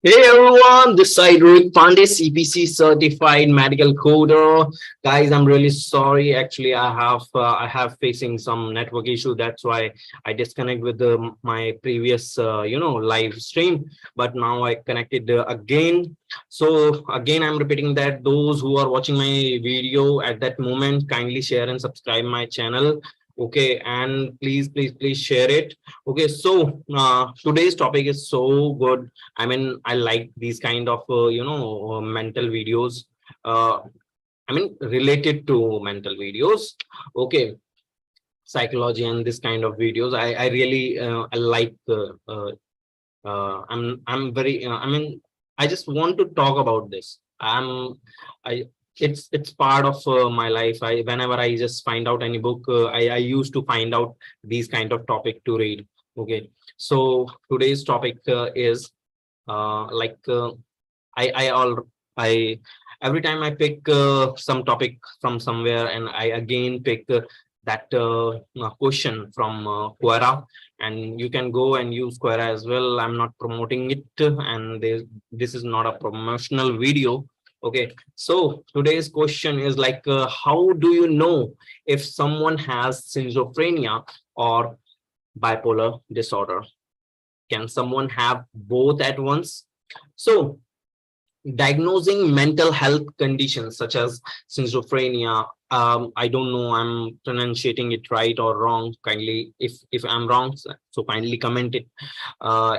Hey everyone, this side Rohit Pandey, CPC certified medical coder. Guys, I'm really sorry. Actually, I have facing some network issue. That's why I disconnect with my previous live stream. But now I connected again. So again, I'm repeating that those who are watching my video at that moment, kindly share and subscribe my channel. Okay, and please share it. Okay, so today's topic is so good. I mean, I like these kind of mental videos. Uh, I mean, related to mental videos. Okay, psychology and this kind of videos. I really I like. I'm very. I mean, I just want to talk about this. I. It's part of my life. I whenever I just find out any book, I used to find out these kind of topic to read. Okay, so today's topic is like I all I every time I pick some topic from somewhere and I again pick that question from Quora, and you can go and use Quora as well. I'm not promoting it, and this is not a promotional video. Okay, so today's question is like, how do you know if someone has schizophrenia or bipolar disorder? Can someone have both at once? So diagnosing mental health conditions such as schizophrenia, I don't know I'm pronunciating it right or wrong. Kindly, if I'm wrong, so kindly comment it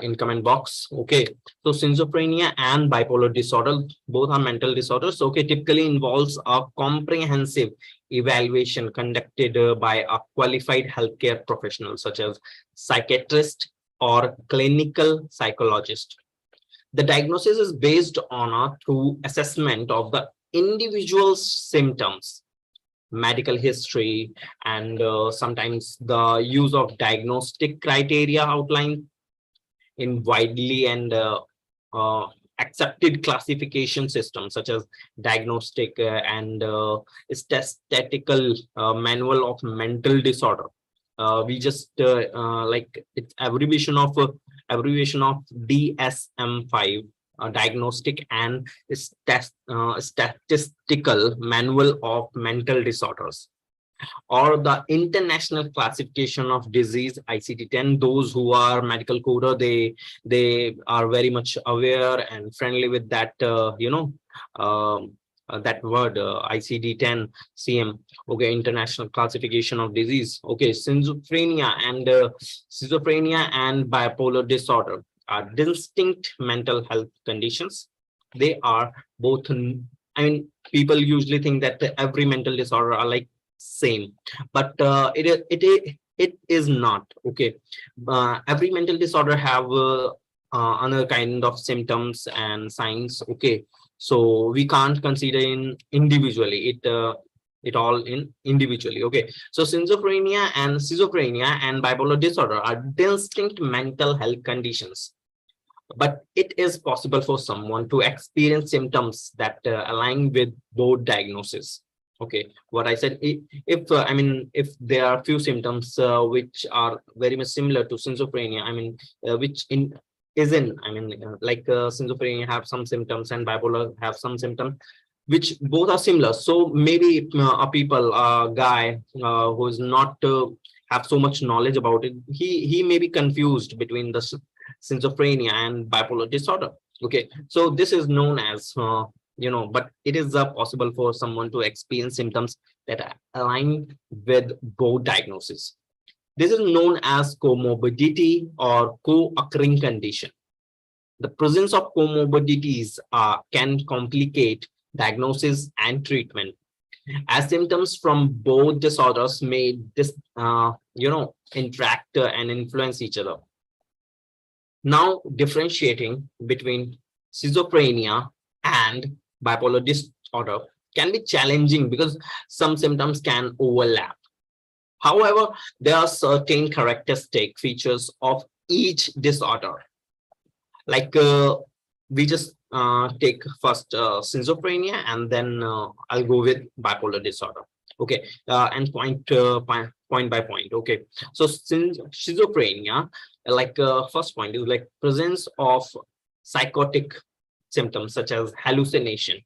in comment box. Okay, so schizophrenia and bipolar disorder, both are mental disorders. Okay, typically involves a comprehensive evaluation conducted by a qualified healthcare professional such as psychiatrist or clinical psychologist. The diagnosis is based on a through assessment of the individual's symptoms, medical history, and sometimes the use of diagnostic criteria outlined in widely and accepted classification systems such as diagnostic and statistical manual of mental disorder. We just like it's abbreviation of DSM-5, diagnostic and statistical manual of mental disorders, or the international classification of disease ICD-10. Those who are medical coder, they are very much aware and friendly with that that word, ICD-10 CM. Okay, international classification of disease. Okay, schizophrenia and bipolar disorder are distinct mental health conditions. They are both, I mean, people usually think that every mental disorder are like same, but it is not. Okay, every mental disorder have another kind of symptoms and signs. Okay, so we can't consider in individually it all in individually. Okay, so schizophrenia and bipolar disorder are distinct mental health conditions, but it is possible for someone to experience symptoms that align with both diagnoses. Okay, what I said, if I mean, if there are few symptoms which are very much similar to schizophrenia, I mean, which in is in I mean like schizophrenia have some symptoms and bipolar have some symptoms which both are similar. So maybe a people, a guy who is not have so much knowledge about it, he may be confused between the schizophrenia and bipolar disorder. Okay, so this is known as but it is possible for someone to experience symptoms that are aligned with both diagnoses. This is known as comorbidity or co-occurring condition. The presence of comorbidities can complicate diagnosis and treatment, as symptoms from both disorders may interact and influence each other. Now, differentiating between schizophrenia and bipolar disorder can be challenging because some symptoms can overlap. However, there are certain characteristic features of each disorder. Like we just take first schizophrenia, and then I'll go with bipolar disorder. Okay, and point by point. Okay, so since schizophrenia, like first point is like presence of psychotic symptoms such as hallucination,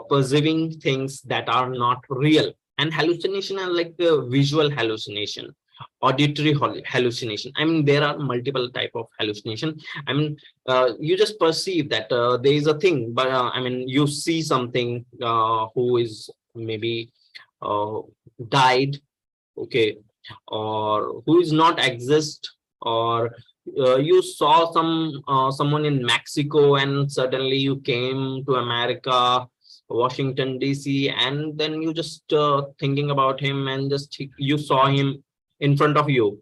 perceiving things that are not real. And hallucination are like visual hallucination, auditory hallucination. I mean, there are multiple type of hallucination. I mean, you just perceive that there is a thing, but I mean, you see something who is maybe uh, died, okay, or who is not exist, or you saw someone in Mexico and suddenly you came to America, Washington DC, and then you just thinking about him, and just you saw him in front of you.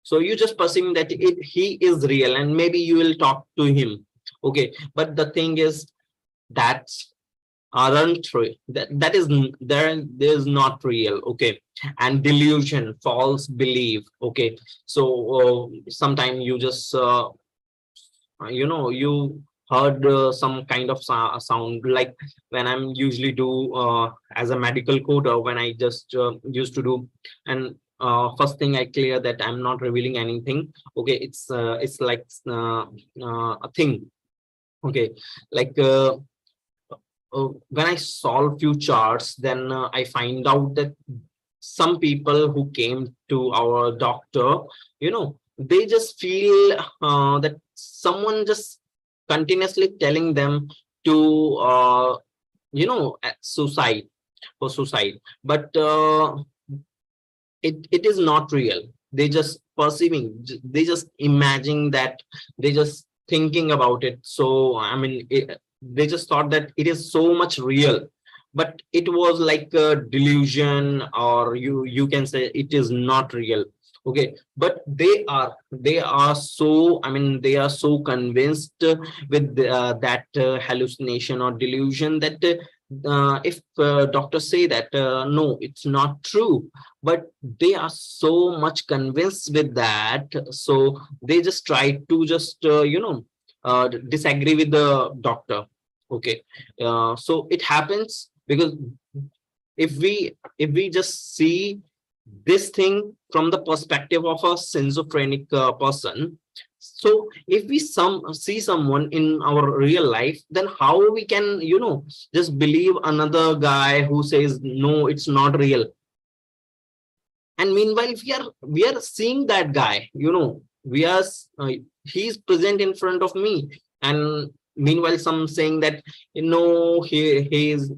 So you just perceive that he is real, and maybe you will talk to him. Okay, but the thing is that aren't real. That is there's not real. Okay, and delusion, false belief. Okay, so sometime you just you heard some kind of sound, like when I'm usually do as a medical coder, when I just used to do, and first thing I clear that I'm not revealing anything. Okay, it's like a thing. Okay, like when I solve few charts, then I find out that some people who came to our doctor, they just feel that someone just continuously telling them to, suicide, for suicide. But it is not real. They just perceiving, they just imagining that, they just thinking about it. So I mean, they just thought that it is so much real, but it was like a delusion, or you can say it is not real. Okay, but they are so, I mean, they are so convinced with that hallucination or delusion, that if doctors say that no, it's not true, but they are so much convinced with that, so they just try to just disagree with the doctor. Okay, so it happens because if we just see this thing from the perspective of a schizophrenic person, so if we see someone in our real life, then how we can just believe another guy who says no, it's not real. And meanwhile, if we are seeing that guy, we are he's present in front of me, and meanwhile some saying that he's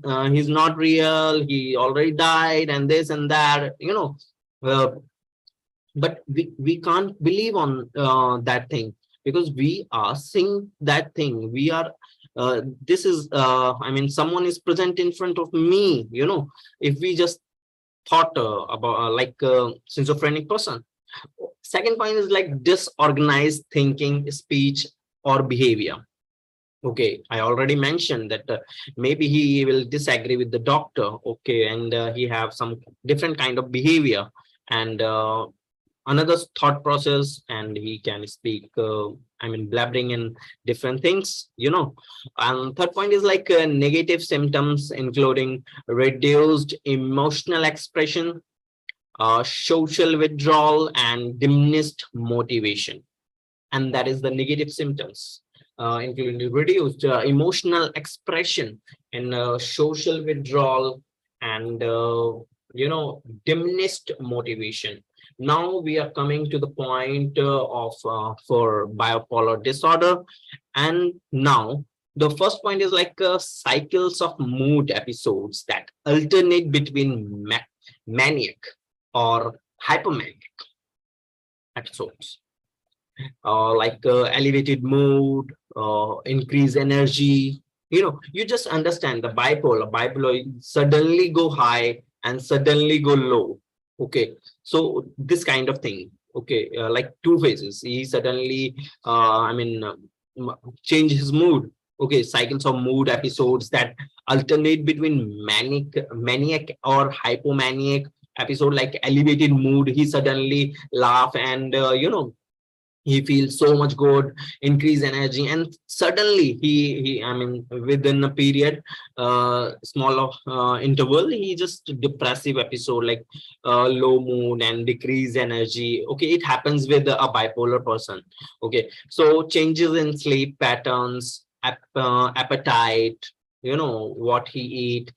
not real, he already died, and this and that, uh, but we can't believe on that thing, because we are seeing that thing. We are this is I mean, someone is present in front of me. If we just thought about like schizophrenic person. Second point is like disorganized thinking, speech, or behavior. Okay, I already mentioned that maybe he will disagree with the doctor. Okay, and he have some different kind of behavior, and another thought process, and he can speak I mean, blabbering in different things. And third point is like negative symptoms, including reduced emotional expression, social withdrawal, and diminished motivation. And that is the negative symptoms, including reduced emotional expression, and social withdrawal, and diminished motivation. Now we are coming to the point of for bipolar disorder. And now the first point is like cycles of mood episodes that alternate between maniac or hypomanic episodes, like elevated mood, increased energy. You just understand the bipolar suddenly go high and suddenly go low. Okay, so this kind of thing. Okay, like two phases, he suddenly I mean, change his mood. Okay, cycles of mood episodes that alternate between maniac or hypomaniac episode. Like elevated mood, he suddenly laugh, and he feels so much good, increase energy, and suddenly he I mean within a period, small of interval, he just depressive episode, like low mood and decreased energy. Okay, it happens with a bipolar person. Okay, so changes in sleep patterns, appetite, what he eat,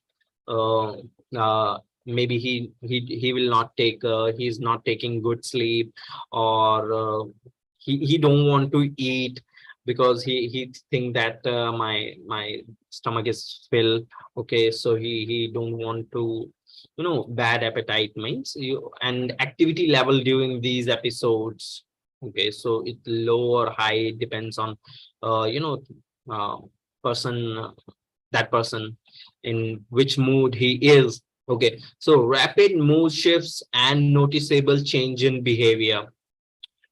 uh, maybe he will not take, he's not taking good sleep, or he don't want to eat because he think that my stomach is filled. Okay, so he don't want to, bad appetite means you, and activity level during these episodes. Okay, so it low or high depends on uh person, that person in which mood he is. Okay, so rapid mood shifts and noticeable change in behavior.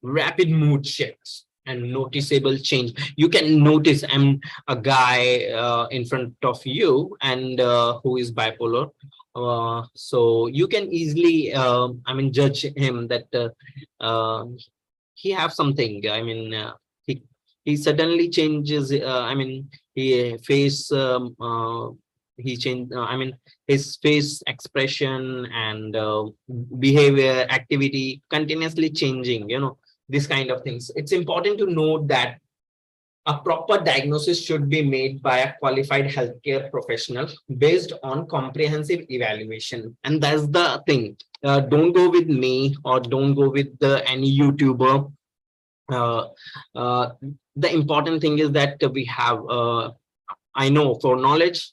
Rapid mood shifts and noticeable change. You can notice, I'm a guy in front of you, and who is bipolar. So you can easily, judge him that he have something. He suddenly changes. He face he change. His face expression and behavior, activity continuously changing. This kind of things. It's important to note that a proper diagnosis should be made by a qualified healthcare professional based on comprehensive evaluation. And that's the thing. Don't go with me, or don't go with any YouTuber. uh, uh, the important thing is that we have, I know for knowledge,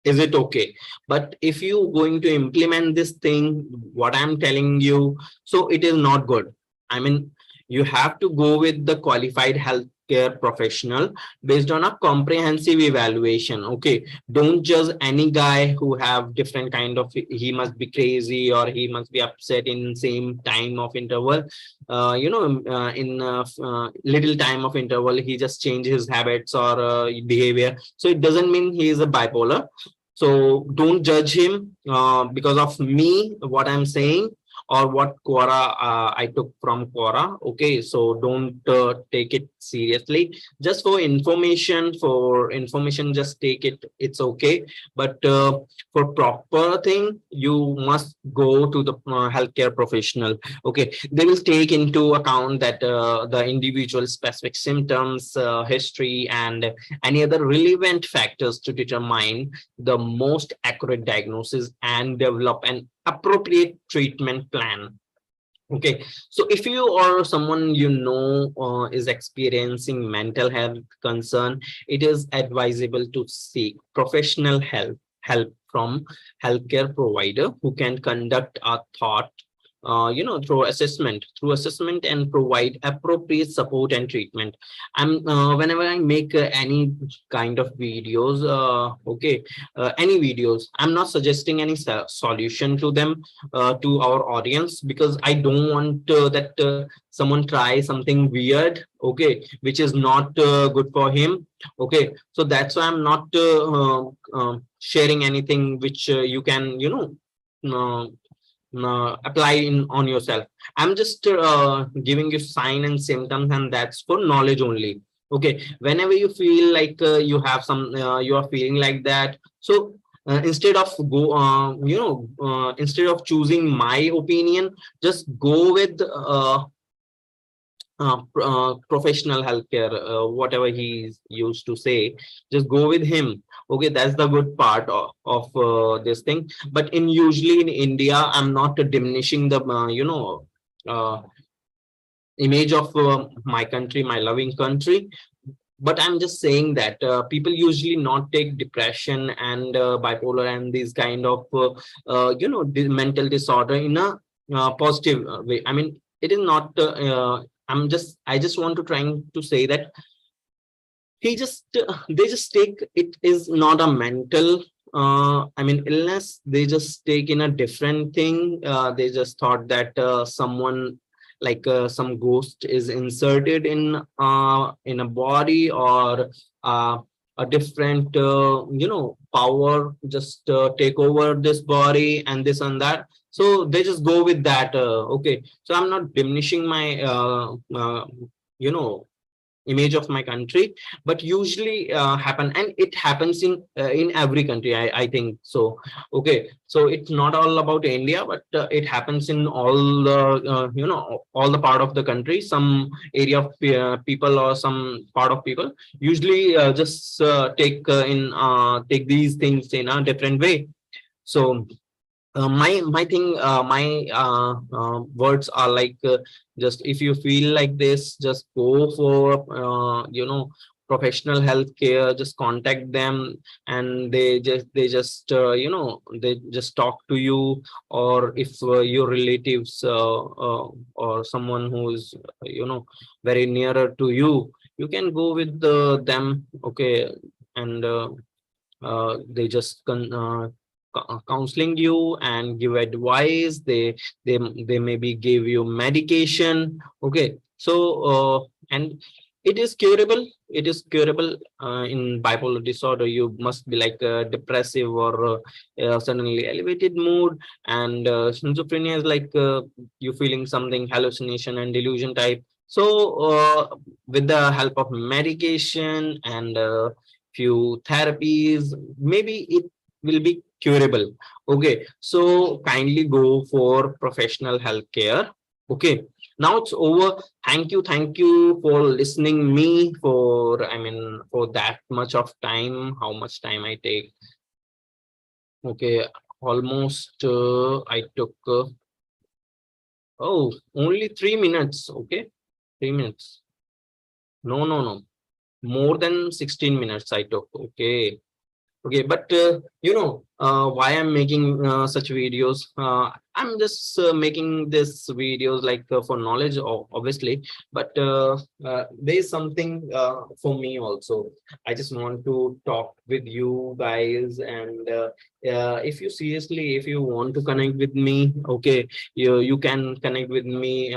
is it okay, but if you going to implement this thing, what I'm telling you, so it is not good. I mean, you have to go with the qualified healthcare professional based on a comprehensive evaluation. Okay, don't judge any guy who have different kind of, he must be crazy or he must be upset in same time of interval. In little time of interval, he just change his habits or behavior, so it doesn't mean he is a bipolar. So don't judge him because of me, what I'm saying, or what Quora I took from Quora. Okay, so don't take it seriously. Just for information, just take it. It's okay. But for proper thing, you must go to the healthcare professional. Okay, they will take into account that the individual specific symptoms, history, and any other relevant factors to determine the most accurate diagnosis and develop an appropriate treatment plan. Okay, so if you or someone is experiencing mental health concern, it is advisable to seek professional help from healthcare provider who can conduct a thought through assessment and provide appropriate support and treatment. I'm Whenever I make any kind of videos, any videos, I'm not suggesting any solution to them, to our audience, because I don't want that someone try something weird, okay, which is not good for him. Okay, so that's why I'm not sharing anything which you can uh, apply in on yourself. I'm just giving you sign and symptoms, and that's for knowledge only. Okay, whenever you feel like you have some you are feeling like that, so instead of choosing my opinion, just go with professional healthcare, whatever he's used to say, just go with him. Okay, that's the good part of this thing. But in usually in India, I'm not diminishing the uh, image of my country, my loving country, but I'm just saying that people usually not take depression and bipolar and these kind of mental disorder in a positive way. I mean, it is not I just want to trying to say that they just take it is not a mental illness. They just take in a different thing. They just thought that someone, like some ghost is inserted in a body, or uh, a different power just take over this body and this and that. So they just go with that. Okay, so I'm not diminishing my you know, image of my country, but usually happen, and it happens in every country, I think so. Okay, so it's not all about India, but it happens in all the all the part of the country. Some area of people, or some part of people usually just take these things in a different way. So my words are like, just if you feel like this, just go for professional health care, just contact them, and they just talk to you. Or if your relatives or someone who is very nearer to you, you can go with them. Okay, and they just counseling you and give advice. They maybe give you medication. Okay, so and it is curable. It is curable. In bipolar disorder, you must be like depressive, or suddenly elevated mood. And schizophrenia is like you feeling something hallucination and delusion type. So with the help of medication and few therapies, maybe it will be curable. Okay, so kindly go for professional health care. Okay, now it's over. Thank you for listening me for, I mean, for that much of time. How much time I take? Okay, almost I took oh, only 3 minutes. Okay, 3 minutes. No, more than 16 minutes I took. Okay. Okay, but why I'm making such videos? I'm just making this videos like for knowledge, obviously, but there is something for me also. I just want to talk with you guys, and if you seriously, if you want to connect with me, okay, you can connect with me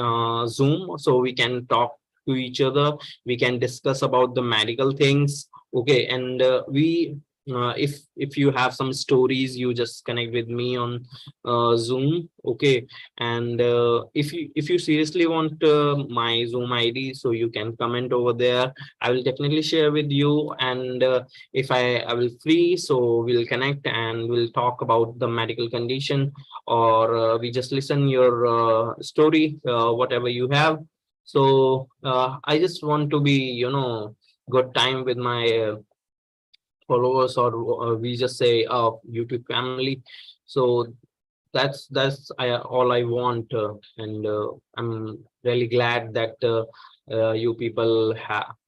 Zoom, so we can talk to each other. We can discuss about the medical things. Okay, and if you have some stories, you just connect with me on Zoom. Okay, and if you seriously want my Zoom ID, so you can comment over there. I will definitely share with you, and if I will free, so we'll connect and we'll talk about the medical condition, or we just listen your story, whatever you have. So I just want to be, good time with my followers, or we just say YouTube family. So that's all I want, and I'm really glad that you people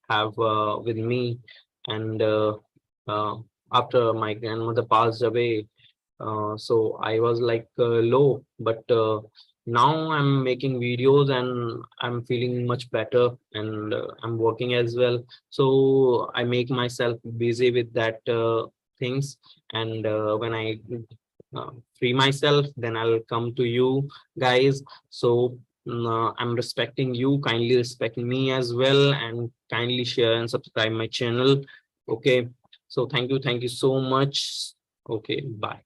have with me. And uh, after my grandmother passed away, so I was like low, but now I'm making videos and I'm feeling much better, and I'm working as well. So I make myself busy with that things, and when I free myself, then I'll come to you guys. So I'm respecting you, kindly respect me as well, and kindly share and subscribe my channel. Okay, so thank you so much. Okay, bye.